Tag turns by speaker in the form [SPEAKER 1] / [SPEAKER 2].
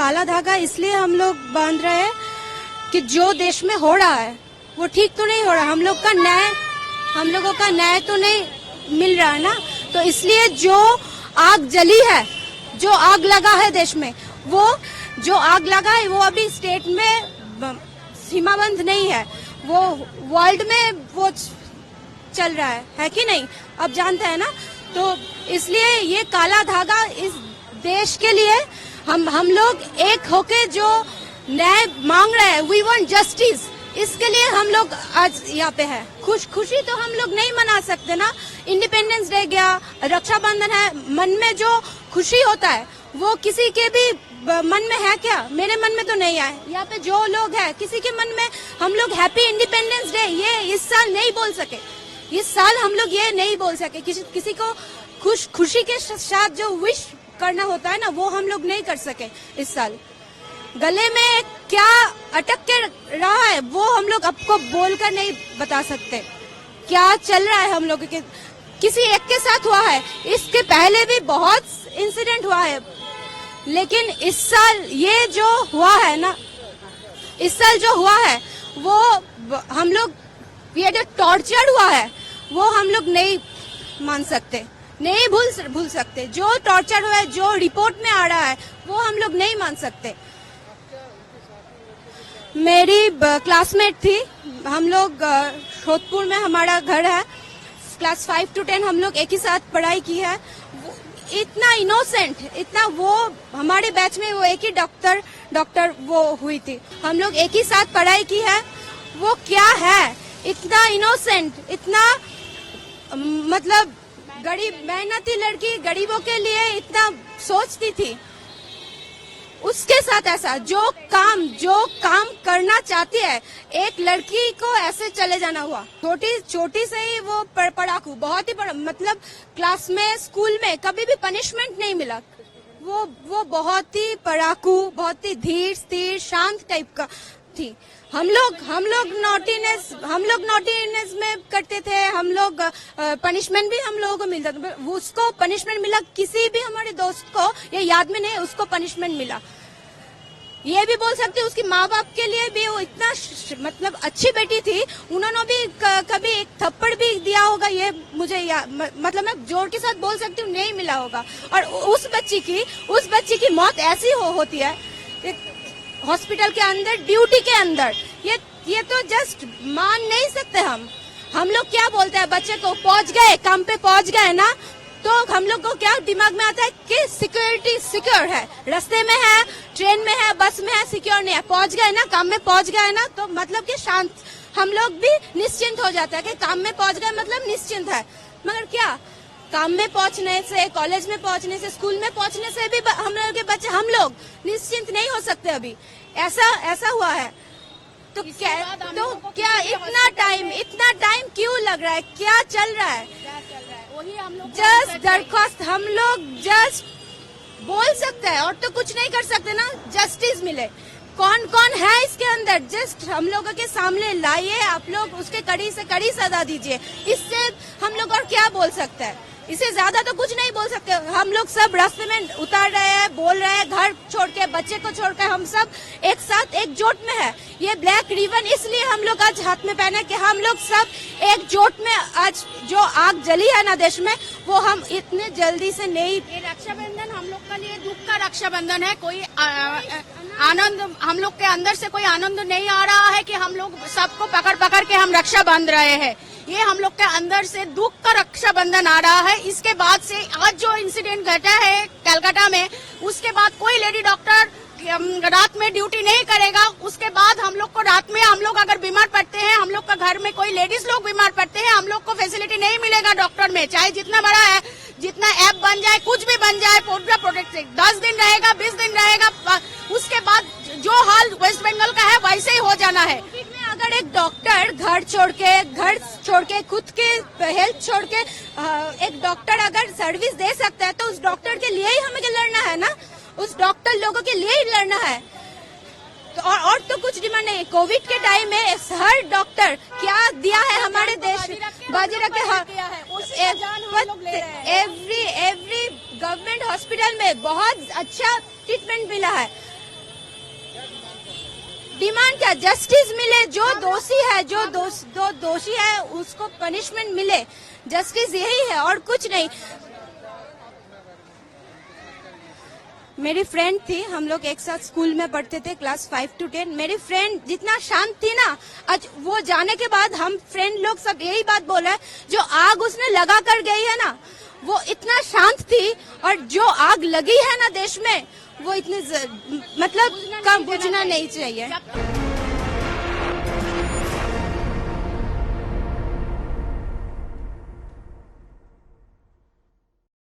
[SPEAKER 1] काला धागा इसलिए हम लोग बांध रहे हैं कि जो देश में हो रहा है वो ठीक तो नहीं हो रहा। हम लोगों का न्याय तो नहीं मिल रहा है ना। तो इसलिए जो आग जली है, जो आग लगा है देश में, वो जो आग लगा है वो अभी स्टेट में सीमाबंद नहीं है, वो वर्ल्ड में वो चल रहा है कि नहीं, अब जानते हैं ना। तो इसलिए ये काला धागा इस देश के लिए हम लोग एक होके जो न्याय मांग रहे हैं, वी वांट जस्टिस, इसके लिए हम लोग आज यहाँ पे है। खुशी तो हम लोग नहीं मना सकते ना। इंडिपेंडेंस डे गया, रक्षाबंधन है, मन में जो खुशी होता है वो किसी के भी मन में है क्या? मेरे मन में तो नहीं है। यहाँ पे जो लोग हैं किसी के मन में हम लोग हैप्पी इंडिपेंडेंस डे ये इस साल नहीं बोल सके। इस साल हम लोग ये नहीं बोल सके। किसी को खुशी के साथ जो विश करना होता है ना, वो हम लोग नहीं कर सके इस साल। गले में क्या अटक के रहा है वो हम लोग आपको बोलकर नहीं बता सकते। क्या चल रहा है हम लोग के किसी एक के साथ हुआ है, इसके पहले भी बहुत इंसिडेंट हुआ है, लेकिन इस साल ये जो हुआ है ना, इस साल जो हुआ है वो हम लोग, ये जो टॉर्चर हुआ है वो हम लोग नहीं मान सकते, नहीं भूल सकते। जो टॉर्चर हुआ है, जो रिपोर्ट में आ रहा है, वो हम लोग नहीं मान सकते। मेरी क्लासमेट थी, हम लोग जोधपुर में हमारा घर है, क्लास 5 to 10 हम लोग एक ही साथ पढ़ाई की है। इतना इनोसेंट, इतना वो हमारे बैच में वो एक ही डॉक्टर वो हुई थी, हम लोग एक ही साथ पढ़ाई की है। वो क्या है, इतना इनोसेंट, इतना मतलब गरीब मेहनती लड़की, गरीबों के लिए इतना सोचती थी, उसके साथ ऐसा जो काम करना चाहती है एक लड़की को ऐसे चले जाना हुआ। छोटी से ही वो पढ़ाकू, बहुत ही मतलब क्लास में, स्कूल में कभी भी पनिशमेंट नहीं मिला। वो बहुत ही पढ़ाकू, बहुत ही धीर स्थिर शांत टाइप का थी। हम लोग नॉटीनेस में करते थे, हम लोग पनिशमेंट भी हम लोगों को मिलता था। उसको पनिशमेंट मिला, किसी भी हमारे दोस्त को ये याद में नहीं, उसको पनिशमेंट मिला। ये भी बोल सकते उसकी माँ बाप के लिए भी वो इतना मतलब अच्छी बेटी थी, उन्होंने भी कभी एक थप्पड़ भी दिया होगा, ये मुझे मतलब मैं जोर के साथ बोल सकती हूँ नहीं मिला होगा। और उस बच्ची की मौत ऐसी होती है हॉस्पिटल के अंदर, ड्यूटी के अंदर। ये तो जस्ट मान नहीं सकते हम लोग क्या बोलते हैं बच्चे को, पहुंच गए काम पे, पहुंच गए ना, तो हम लोग को क्या दिमाग में आता है कि सिक्योरिटी सिक्योर है, रास्ते में है, ट्रेन में है, बस में है, सिक्योर नहीं है। पहुंच गए ना, काम में पहुंच गए ना, तो मतलब कि शांत, हम लोग भी निश्चिंत हो जाता है कि काम में पहुंच गए मतलब निश्चिंत है। मगर क्या, काम में पहुंचने से, कॉलेज में पहुंचने से, स्कूल में पहुंचने से भी हम लोग के बच्चे, हम लोग निश्चिंत नहीं हो सकते। अभी ऐसा हुआ है तो क्या इतना टाइम क्यों लग रहा है, क्या चल रहा है? वही हम लोग जस्ट दरख्वास्त हम लोग जस्ट बोल सकते हैं और तो कुछ नहीं कर सकते ना। जस्टिस मिले, कौन है इसके अंदर, जस्ट हम लोगों के सामने लाइए, आप लोग उसके कड़ी से कड़ी सजा दीजिए। इससे हम लोग और क्या बोल सकते हैं, इससे ज्यादा तो कुछ नहीं बोल सकते। हम लोग सब रास्ते में उतार रहे हैं, बोल रहे हैं, घर छोड़ के, बच्चे को छोड़ के, हम सब एक साथ एकजुट में है। ये ब्लैक रिबन इसलिए हम लोग आज हाथ में पहने कि हम लोग सब एकजुट में, आज जो आग जली है ना देश में, वो हम इतने जल्दी से नहीं।
[SPEAKER 2] ये रक्षाबंधन हम लोग के लिए दुख का रक्षाबंधन है, कोई आनंद हम लोग के अंदर से कोई आनंद नहीं आ रहा है कि हम लोग सबको पकड़ के हम रक्षा बांध रहे हैं। ये हम लोग के अंदर से दुख का रक्षाबंधन आ रहा है। इसके बाद से आज जो इंसिडेंट घटा है कलकत्ता में, उसके बाद कोई लेडी डॉक्टर रात में ड्यूटी नहीं करेगा। उसके बाद हम लोग को रात में, हम लोग अगर बीमार पड़ते हैं, हम लोग का घर में कोई लेडीज लोग बीमार पड़ते हैं, हम लोग को फैसिलिटी नहीं मिलेगा डॉक्टर में, चाहे जितना बड़ा है, जितना ऐप बन जाए, कुछ भी बन जाए, पूरा प्रोटेक्ट 10 दिन रहेगा, 20 दिन रहेगा। उसके बाद जो हाल वेस्ट बंगाल का है वैसे ही हो जाना है।
[SPEAKER 1] अगर एक डॉक्टर घर छोड़ के खुद के हेल्थ छोड़ के एक डॉक्टर अगर सर्विस दे सकता है, तो उस डॉक्टर के लिए ही हमें लड़ना है ना, उस डॉक्टर लोगों के लिए ही लड़ना है। तो और तो कुछ डिमांड नहीं। कोविड के टाइम में हर डॉक्टर क्या दिया है हमारे देश, बाजी रख के एवरी गवर्नमेंट हॉस्पिटल में बहुत अच्छा ट्रीटमेंट मिला है। डिमांड क्या, जस्टिस मिले, जो दोषी है, जो दोषी है उसको पनिशमेंट मिले, जस्टिस यही है और कुछ नहीं। मेरी फ्रेंड थी, हम लोग एक साथ स्कूल में पढ़ते थे क्लास 5 to 10। मेरी फ्रेंड जितना शांत थी ना, आज वो जाने के बाद हम फ्रेंड लोग सब यही बात बोला है, जो आग उसने लगा कर गई है ना, वो इतना शांत थी, और जो आग लगी है ना देश में, वो इतनी मतलब कम बुझना नहीं चाहिए।